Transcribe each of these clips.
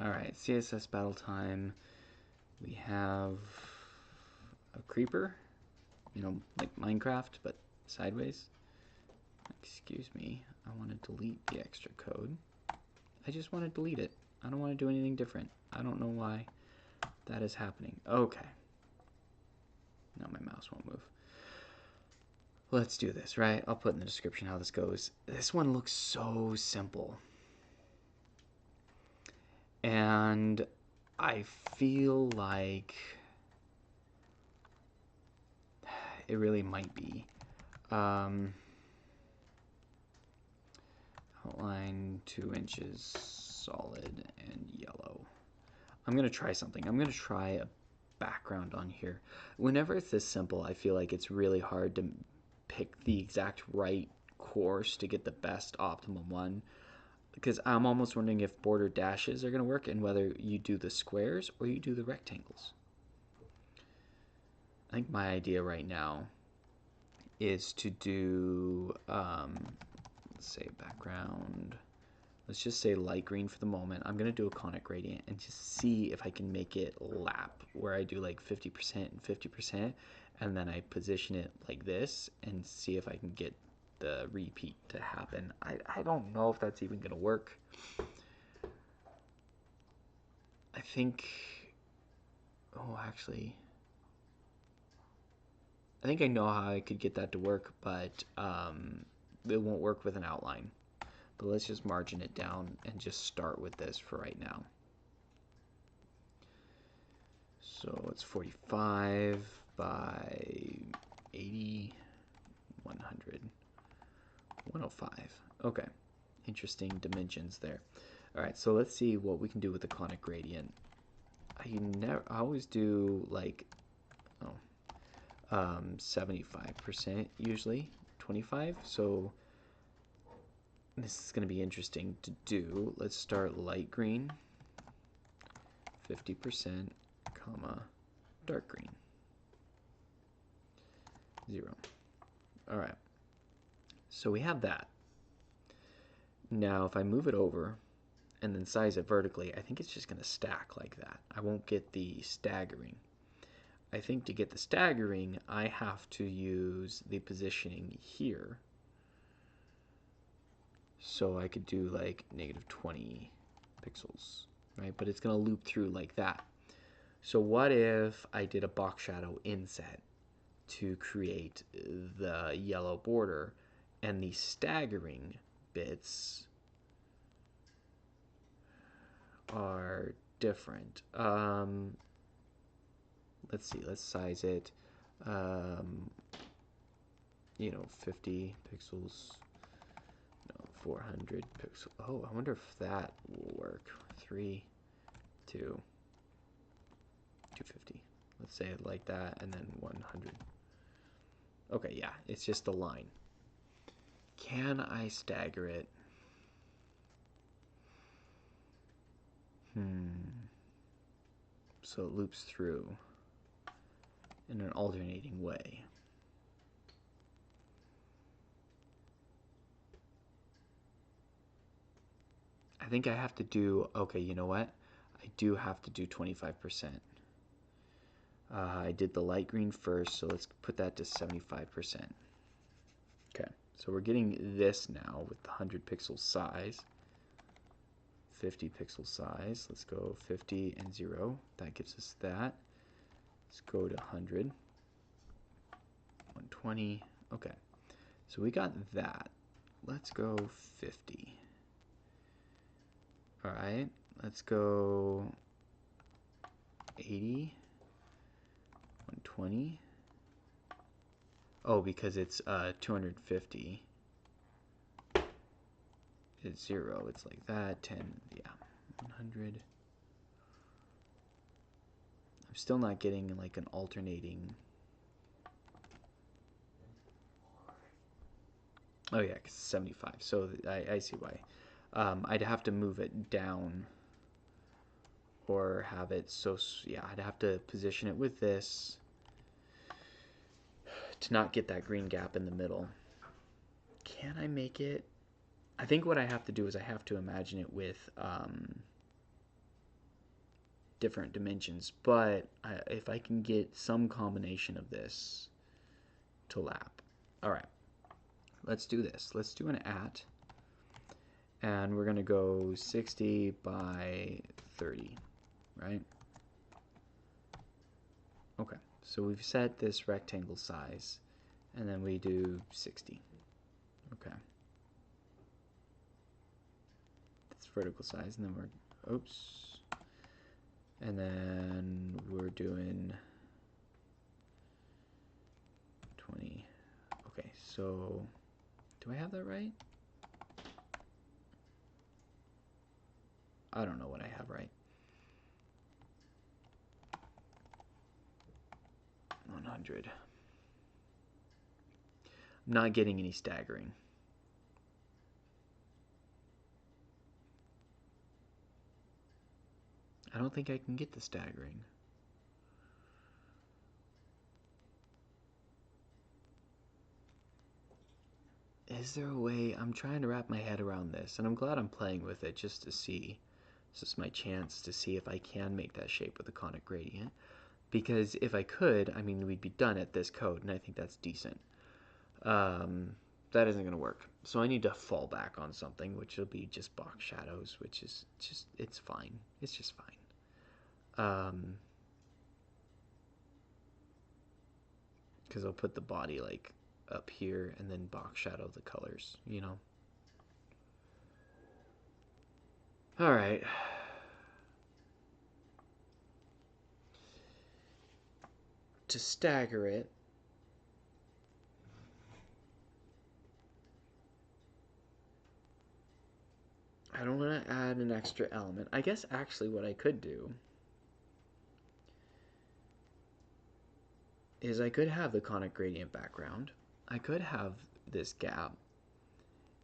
All right, CSS battle time. We have a creeper, you know, like Minecraft, but sideways. Excuse me, I want to delete the extra code. I just want to delete it. I don't want to do anything different. I don't know why that is happening. Okay. Now my mouse won't move. Let's do this, right? I'll put in the description how this goes. This one looks so simple. And I feel like it really might be. Outline 2 inches solid and yellow. I'm going to try something. I'm going to try a background on here. Whenever it's this simple, I feel like it's really hard to pick the exact right course to get the best optimum one, because I'm almost wondering if border dashes are going to work and whether you do the squares or you do the rectangles. I think my idea right now is to do, let's say background, let's just say light green for the moment. I'm going to do a conic gradient and just see if I can make it lap, where I do like 50% and 50%, and then I position it like this and see if I can get the repeat to happen. I don't know if that's even going to work. I think, oh, actually, I think I know how I could get that to work, but it won't work with an outline. But let's just margin it down and just start with this for right now. So it's 45 by 80, 100, 105. Okay, interesting dimensions there. All right, so let's see what we can do with the conic gradient. I always do like 75% usually, 25. So this is going to be interesting to do. Let's start light green, 50%, comma, dark green, 0. All right. So we have that. Now, if I move it over and then size it vertically, I think it's just going to stack like that. I won't get the staggering. I think to get the staggering, I have to use the positioning here. So I could do like -20 pixels, right? But it's going to loop through like that. So what if I did a box shadow inset to create the yellow border, and the staggering bits are different? Let's see, let's size it, 50 pixels, no, 400 pixels. Oh, I wonder if that will work. 3, 2, 250. Let's say it like that, and then 100. Okay, yeah, it's just a line. Can I stagger it? So it loops through in an alternating way. I think I have to do, okay, you know what? I do have to do 25%. I did the light green first, so let's put that to 75%. Okay, so we're getting this now with the 100 pixel size. 50 pixel size. Let's go 50 and 0. That gives us that. Let's go to 100. 120. Okay, so we got that. Let's go 50. All right, let's go 80. 120. Oh, because it's 250. It's 0. It's like that. 10. Yeah. 100. I'm still not getting like an alternating. Oh yeah, 75. So I see why. I'd have to move it down, or have it so, yeah, I'd have to position it with this to not get that green gap in the middle. Can I make it? I think what I have to do is I have to imagine it with different dimensions, but if I can get some combination of this to lap. All right, let's do this. Let's do an at, and we're gonna go 60 by 30, right? Okay, so we've set this rectangle size, and then we do 60. Okay. That's vertical size, and then we're, oops. And then we're doing 20. Okay, so do I have that right? I don't know what I have right. 100. I'm not getting any staggering. I don't think I can get the staggering. Is there a way? I'm trying to wrap my head around this, and I'm glad I'm playing with it just to see. This is my chance to see if I can make that shape with a conic gradient. Because if I could, I mean, we'd be done at this code, and I think that's decent. That isn't going to work. So I need to fall back on something, which will be just box shadows, which is just, it's fine. It's just fine. Because I'll put the body like up here and then box shadow the colors, you know? All right. To stagger it, I don't want to add an extra element. I guess actually what I could do is I could have the conic gradient background. I could have this gap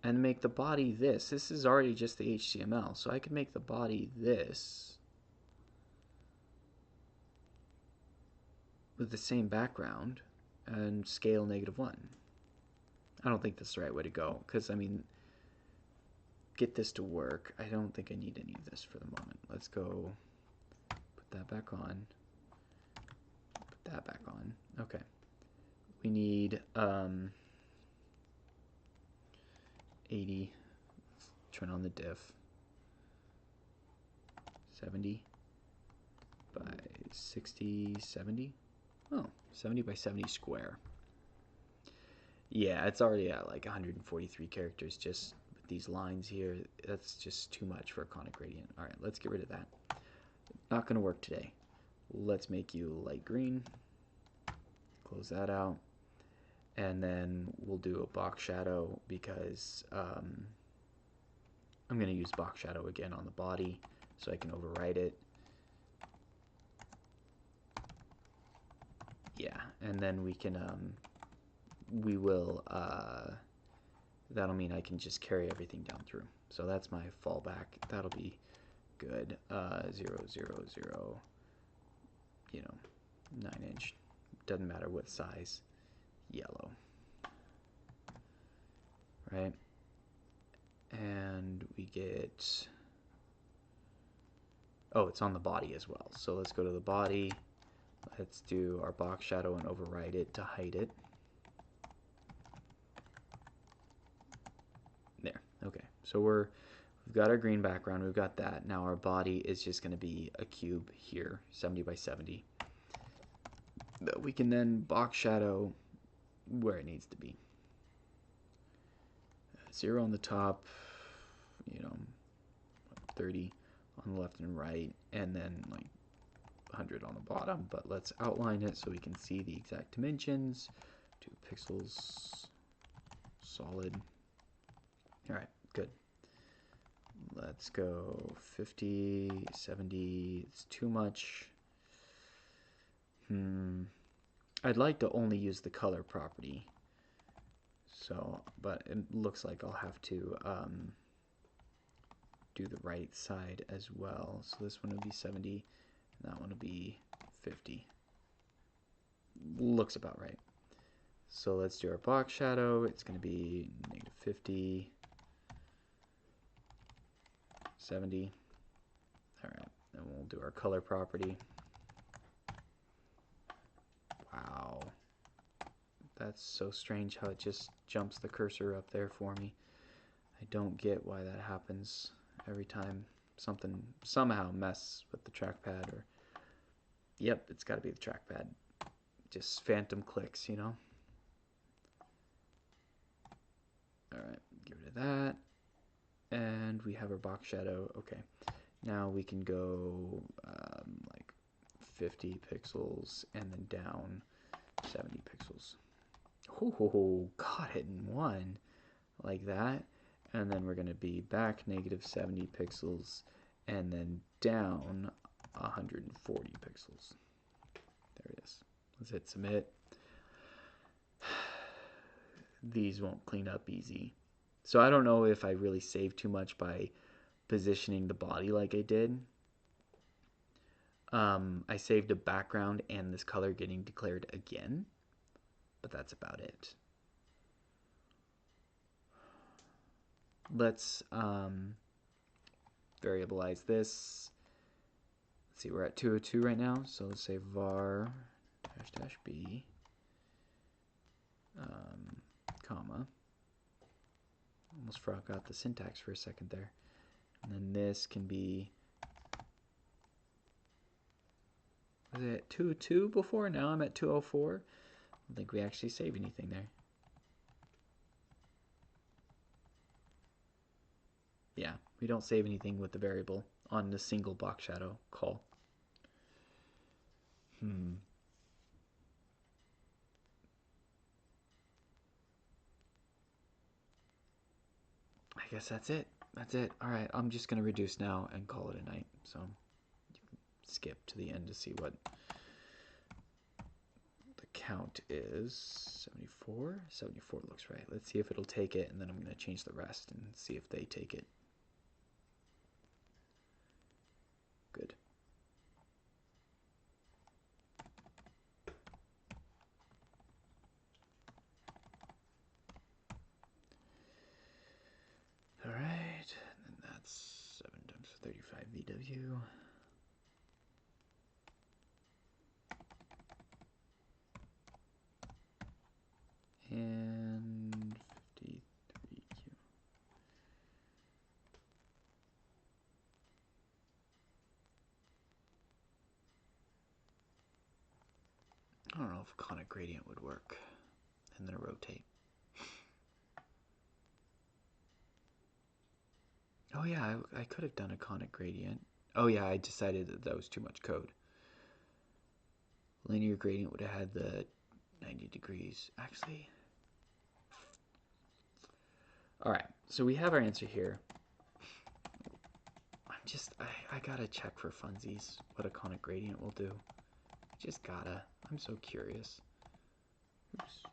and make the body this. This is already just the HTML, so I could make the body this with the same background and scale -1. I don't think that's the right way to go, because I mean, get this to work. I don't think I need any of this for the moment. Let's go put that back on. Put that back on. Okay. We need 80. Turn on the diff. 70 by 60, 70. Oh, 70 by 70 square. Yeah, it's already at like 143 characters just with these lines here. That's just too much for a conic gradient. All right, let's get rid of that. Not going to work today. Let's make you light green. Close that out. And then we'll do a box shadow because I'm going to use box shadow again on the body so I can overwrite it. Yeah, and then we can, we will, that'll mean I can just carry everything down through. So that's my fallback. That'll be good. 0, 0, 0, you know, 9-inch. Doesn't matter what size. Yellow. Right? And we get, oh, it's on the body as well. So let's go to the body. Let's do our box shadow and override it to hide it. There. Okay. So we've got our green background. We've got that. Now our body is just going to be a cube here, 70 by 70. That we can then box shadow where it needs to be. 0 on the top, you know, 30 on the left and right, and then like 100 on the bottom. But let's outline it so we can see the exact dimensions. 2 pixels, solid. All right, good. Let's go 50, 70. It's too much. I'd like to only use the color property. So, but it looks like I'll have to do the right side as well. So this one will be 70, and that one will be 50. Looks about right. So let's do our box shadow. It's going to be -50, 70. All right, and we'll do our color property. Wow. That's so strange how it just jumps the cursor up there for me. I don't get why that happens every time something somehow messes with the trackpad. Or yep, it's got to be the trackpad. Just phantom clicks, you know. Alright, get rid of that. And we have our box shadow. Okay, now we can go like 50 pixels and then down 70 pixels. Oh, got it in one. Like that. And then we're going to be back negative 70 pixels and then down 140 pixels. There it is. Let's hit submit. These won't clean up easy. So I don't know if I really saved too much by positioning the body like I did. I saved a background and this color getting declared again, but that's about it. Let's variabilize this. Let's see, we're at 202 right now, so let's say var -b, comma. Almost forgot the syntax for a second there. And then this can be, was it at 202 before? Now I'm at 204. I don't think we actually save anything there. Yeah, we don't save anything with the variable on the single box shadow call. I guess that's it. That's it. All right, I'm just going to reduce now and call it a night. So you can skip to the end to see what the count is. 74? 74 looks right. Let's see if it'll take it, and then I'm going to change the rest and see if they take it. Good. All right, and that's 7 times 35 VW. And 53Q. I don't know if conic gradient would work. And then a rotate. Oh yeah, I could have done a conic gradient. Oh yeah, I decided that was too much code. Linear gradient would have had the 90 degrees. Actually. Alright, so we have our answer here. I gotta check for funsies what a conic gradient will do. Just gotta. I'm so curious. Oops.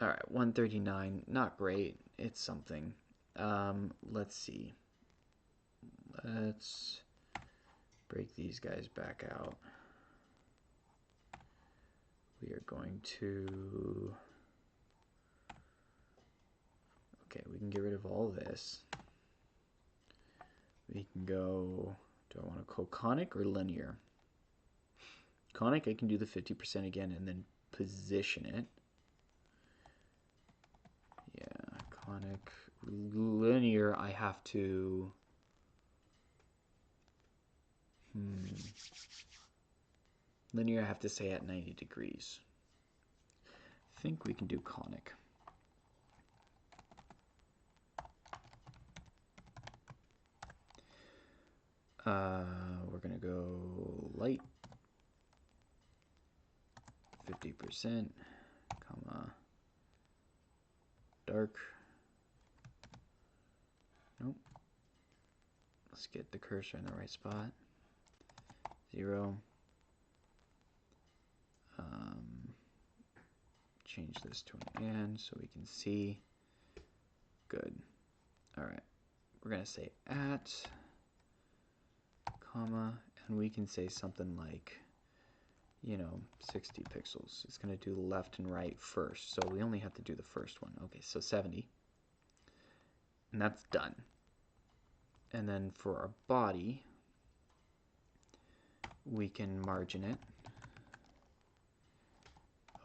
Alright, 139. Not great. It's something. Let's see. Let's break these guys back out. We are going to... Okay, we can get rid of all this. We can go... Do I want to go conic or linear? Conic, I can do the 50% again and then position it. Yeah, conic. Linear, I have to... Linear, I have to say at 90 degrees. I think we can do conic. We're going to go light. 50%, comma, dark. Nope. Let's get the cursor in the right spot. 0. Change this to an and so we can see. Good. All right. We're going to say at, comma, and we can say something like you know, 60 pixels. It's going to do left and right first, so we only have to do the first one. Okay, so 70. And that's done. And then for our body, we can margin it.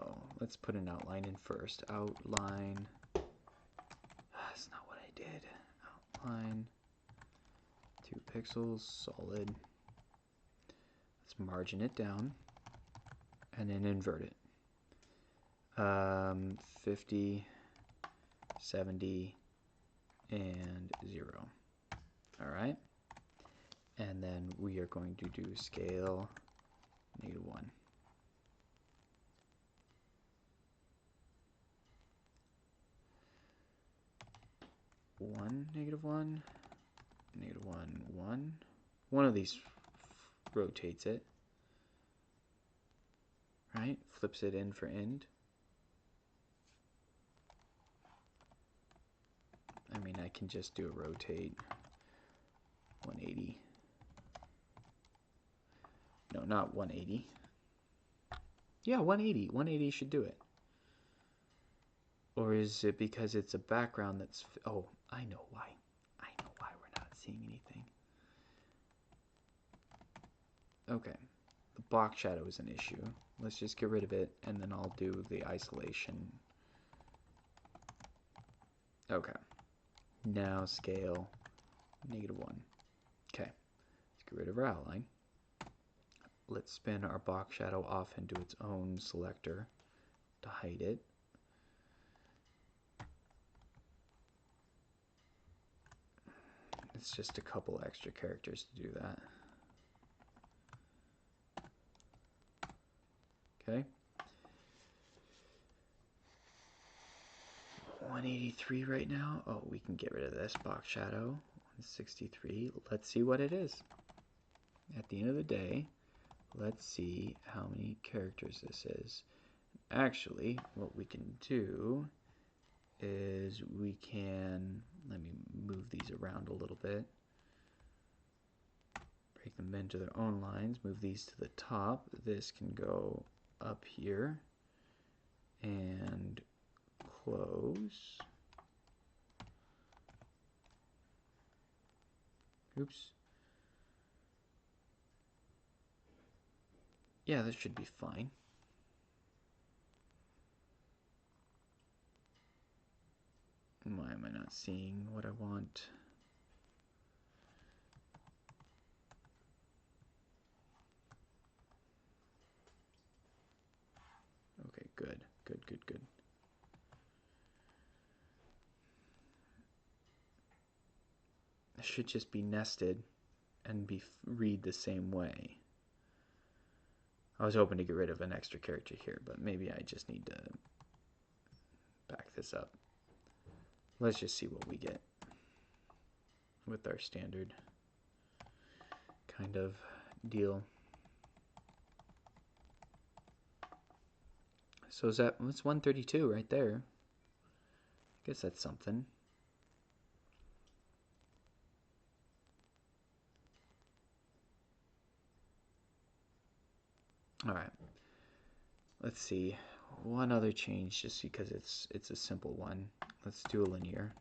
Oh, let's put an outline in first. Outline. That's not what I did. Outline. 2 pixels, solid. Let's margin it down. And then invert it. 50, 70, and 0. Alright. And then we are going to do scale -1. 1, -1, -1, 1. One of these rotates it. Right? Flips it in for end. I mean, I can just do a rotate 180. No, not 180. Yeah, 180. 180 should do it. Or is it because it's a background that's... Oh, I know why. I know why we're not seeing anything. Okay. The box shadow is an issue. Let's just get rid of it, and then I'll do the isolation. Okay. Now scale -1. Okay. Let's get rid of our outline. Let's spin our box shadow off into its own selector to hide it. It's just a couple extra characters to do that. Okay. 183 right now. Oh, we can get rid of this box shadow. 163. Let's see what it is. At the end of the day, let's see how many characters this is. Actually, what we can do is we can, let me move these around a little bit. Break them into their own lines. Move these to the top. This can go up here and close. Oops. Yeah, this should be fine. Why am I not seeing what I want? Okay, good, good, good, good. It should just be nested and read the same way. I was hoping to get rid of an extra character here, but maybe I just need to back this up. Let's just see what we get with our standard kind of deal. So it's 132 right there. I guess that's something. All right. Let's see. One other change, just because it's a simple one. Let's do a linear.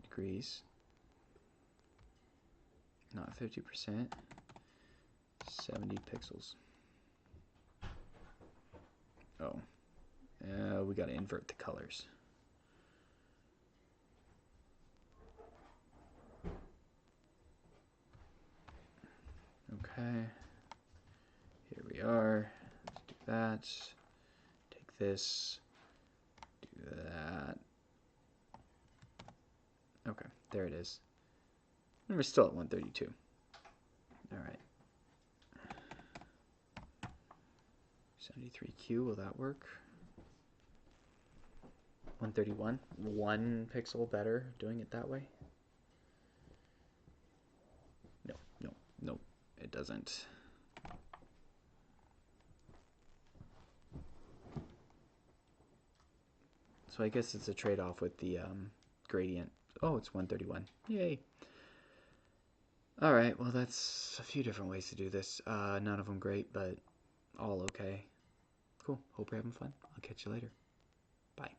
Degrees. Not 50%. 70 pixels. Oh. We gotta invert the colors. Okay. Here we are. Let's do that. Take this. Do that. Okay, there it is. And we're still at 132. All right. 73Q, will that work? 131, 1 pixel better doing it that way? No, no, no, it doesn't. So I guess it's a trade-off with the gradient Oh, it's 131. Yay. Alright, well that's a few different ways to do this. None of them great, but all okay. Cool. Hope you're having fun. I'll catch you later. Bye.